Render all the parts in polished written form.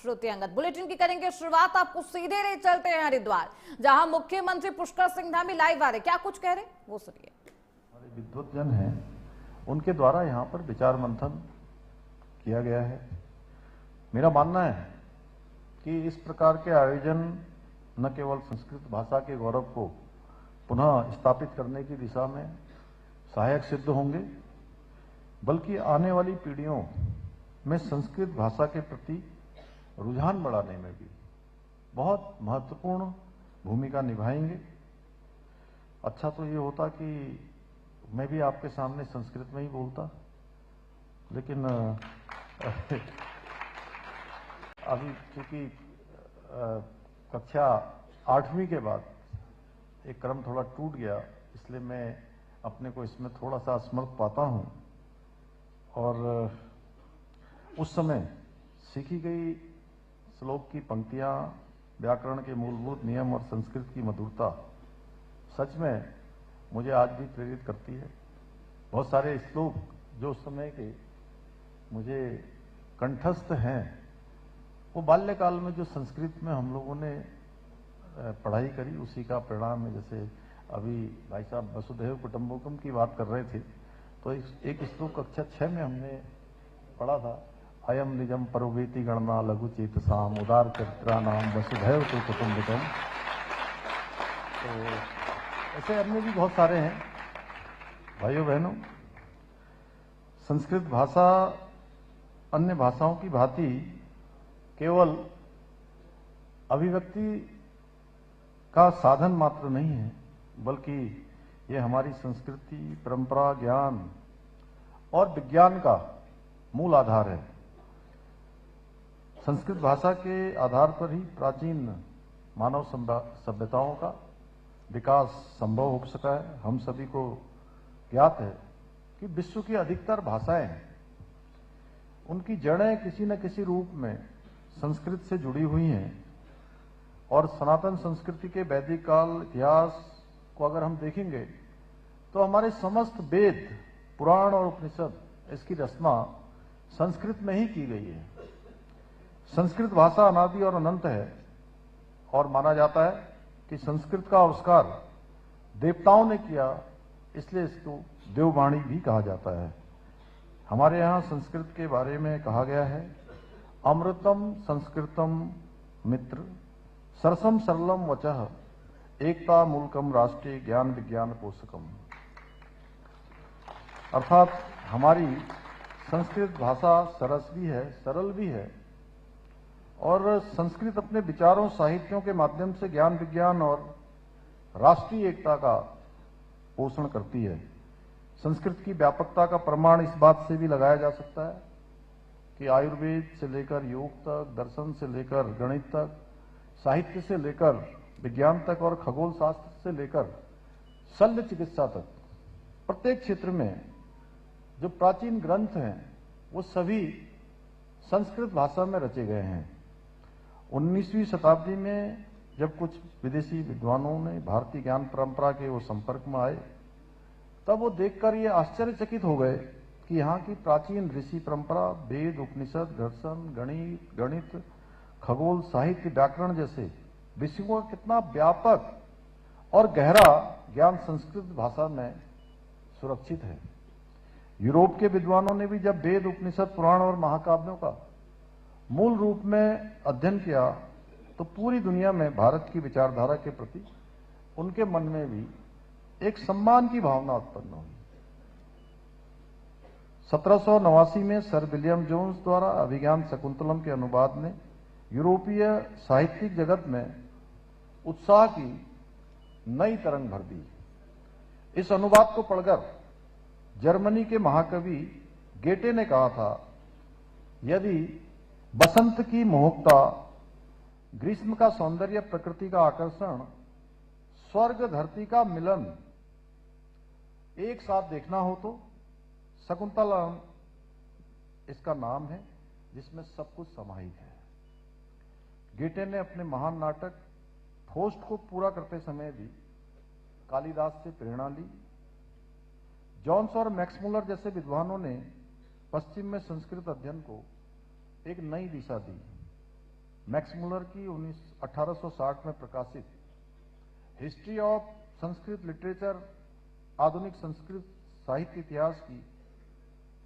श्रुति Angad. Bulletin की करेंगे शुरुआत, आपको सीधे ले चलते हैं हरिद्वार, जहां मुख्यमंत्री पुष्कर सिंह धामी लाइव आ रहे, क्या कुछ कह रहे वो सुनिए। हमारे विद्वत जन हैं, उनके द्वारा यहाँ पर विचार मंथन किया गया है। मेरा मानना है कि इस प्रकार के आयोजन न केवल संस्कृत भाषा के गौरव को पुनः स्थापित करने की दिशा में सहायक सिद्ध होंगे, बल्कि आने वाली पीढ़ियों में संस्कृत भाषा के प्रति रुझान बढ़ाने में भी बहुत महत्वपूर्ण भूमिका निभाएंगे। अच्छा तो ये होता कि मैं भी आपके सामने संस्कृत में ही बोलता, लेकिन अभी चूंकि कक्षा 8वीं के बाद एक क्रम थोड़ा टूट गया, इसलिए मैं अपने को इसमें थोड़ा सा असमर्थ पाता हूं। और उस समय सीखी गई श्लोक की पंक्तियां, व्याकरण के मूलभूत नियम और संस्कृत की मधुरता सच में मुझे आज भी प्रेरित करती है। बहुत सारे श्लोक जो उस समय के मुझे कंठस्थ हैं, वो बाल्यकाल में जो संस्कृत में हम लोगों ने पढ़ाई करी उसी का परिणाम है। जैसे अभी भाई साहब वसुधैव कुटुंबकम की बात कर रहे थे, तो एक श्लोक कक्षा 6 में हमने पढ़ा था, अयम निजम परोवेति गणना लघु चेतसाम उदार चरित्रा नाम वसुधैव तो कुटुंबकम। तो ऐसे अन्य भी बहुत सारे हैं। भाइयों बहनों, संस्कृत भाषा अन्य भाषाओं की भांति केवल अभिव्यक्ति का साधन मात्र नहीं है, बल्कि यह हमारी संस्कृति, परंपरा, ज्ञान और विज्ञान का मूल आधार है। संस्कृत भाषा के आधार पर ही प्राचीन मानव सभ्यताओं का विकास संभव हो सका है। हम सभी को ज्ञात है कि विश्व की अधिकतर भाषाएं उनकी जड़ें किसी न किसी रूप में संस्कृत से जुड़ी हुई हैं। और सनातन संस्कृति के वैदिक काल इतिहास को अगर हम देखेंगे तो हमारे समस्त वेद, पुराण और उपनिषद, इसकी रचना संस्कृत में ही की गई है। संस्कृत भाषा अनादि और अनंत है और माना जाता है कि संस्कृत का आविष्कार देवताओं ने किया, इसलिए इसको देववाणी भी कहा जाता है। हमारे यहाँ संस्कृत के बारे में कहा गया है, अमृतम संस्कृतम मित्र सरसम सरलम वचः एकता मूलकम राष्ट्रीय ज्ञान विज्ञान पोषकम। अर्थात हमारी संस्कृत भाषा सरस भी है, सरल भी है, और संस्कृत अपने विचारों, साहित्यों के माध्यम से ज्ञान विज्ञान और राष्ट्रीय एकता का पोषण करती है। संस्कृत की व्यापकता का प्रमाण इस बात से भी लगाया जा सकता है कि आयुर्वेद से लेकर योग तक, दर्शन से लेकर गणित तक, साहित्य से लेकर विज्ञान तक और खगोल शास्त्र से लेकर शल्य चिकित्सा तक, प्रत्येक क्षेत्र में जो प्राचीन ग्रंथ हैं वो सभी संस्कृत भाषा में रचे गए हैं। 19वीं शताब्दी में जब कुछ विदेशी विद्वानों ने भारतीय ज्ञान परंपरा के वो संपर्क में आए, तब वो देखकर ये आश्चर्यचकित हो गए कि यहाँ की प्राचीन ऋषि परंपरा, वेद, उपनिषद, दर्शन, गणित, खगोल, साहित्य, व्याकरण जैसे विषयों का कितना व्यापक और गहरा ज्ञान संस्कृत भाषा में सुरक्षित है। यूरोप के विद्वानों ने भी जब वेद, उपनिषद, पुराण और महाकाव्यों का मूल रूप में अध्ययन किया, तो पूरी दुनिया में भारत की विचारधारा के प्रति उनके मन में भी एक सम्मान की भावना उत्पन्न हुई। 1789 में सर विलियम जोन्स द्वारा अभिज्ञान शकुंतलम के अनुवाद ने यूरोपीय साहित्यिक जगत में उत्साह की नई तरंग भर दी। इस अनुवाद को पढ़कर जर्मनी के महाकवि गेटे ने कहा था, यदि बसंत की मोहकता, ग्रीष्म का सौंदर्य, प्रकृति का आकर्षण, स्वर्ग धरती का मिलन एक साथ देखना हो तो शकुंतलम इसका नाम है, जिसमें सब कुछ समाहित है। गेटे ने अपने महान नाटक फोस्ट को पूरा करते समय भी कालिदास से प्रेरणा ली। जॉन्स और मैक्स मुलर जैसे विद्वानों ने पश्चिम में संस्कृत अध्ययन को एक नई दिशा दी। मैक्स मुलर की 1860 में प्रकाशित हिस्ट्री ऑफ संस्कृत लिटरेचर, आधुनिक संस्कृत साहित्य इतिहास की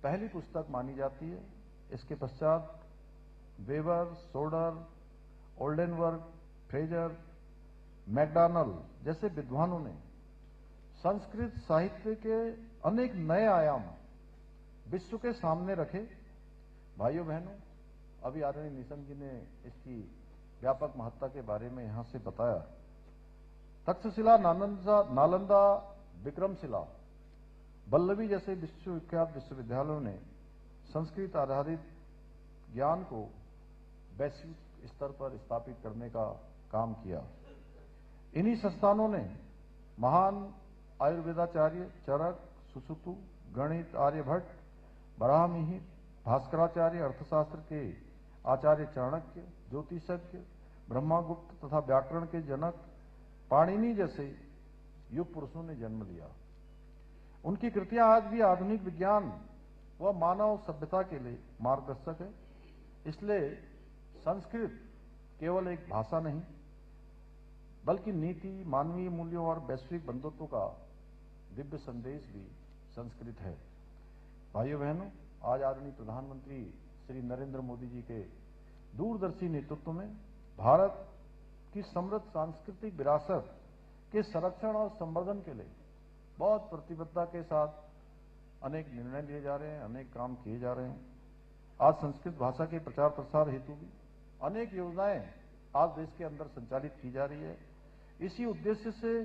पहली पुस्तक मानी जाती है। इसके पश्चात वेबर, सोडर, ओल्डेनबर्ग, फ्रेजर, मैकडॉनल जैसे विद्वानों ने संस्कृत साहित्य के अनेक नए आयाम विश्व के सामने रखे। भाइयों बहनों, अभी आदरणीय निशंक जी ने इसकी व्यापक महत्ता के बारे में यहां से बताया। तक्षशिला, नालंदा, विक्रमशिला, वल्लभी जैसे विश्वविख्यात विश्वविद्यालयों ने संस्कृत आधारित ज्ञान को वैश्विक स्तर पर स्थापित करने का काम किया। इन्हीं संस्थानों ने महान आयुर्वेदाचार्य चरक, सुश्रुतु, गणित आर्यभट्ट, बराहमिहिर, भास्कराचार्य, अर्थशास्त्र के आचार्य चाणक्य, ज्योतिषज्ञ ब्रह्मागुप्त तथा व्याकरण के जनक पाणिनि जैसे युग पुरुषों ने जन्म लिया। उनकी कृतियां आज भी आधुनिक विज्ञान व मानव सभ्यता के लिए मार्गदर्शक है। इसलिए संस्कृत केवल एक भाषा नहीं, बल्कि नीति, मानवीय मूल्यों और वैश्विक बंधुत्व का दिव्य संदेश भी संस्कृत है। भाइयों बहनों, आज आदरणीय प्रधानमंत्री श्री नरेंद्र मोदी जी के दूरदर्शी नेतृत्व में भारत की समृद्ध सांस्कृतिक विरासत के संरक्षण और संवर्धन के लिए बहुत प्रतिबद्धता के साथ अनेक निर्णय लिए जा रहे हैं, अनेक काम किए जा रहे हैं। आज संस्कृत भाषा के प्रचार प्रसार हेतु भी अनेक योजनाएं आज देश के अंदर संचालित की जा रही है। इसी उद्देश्य से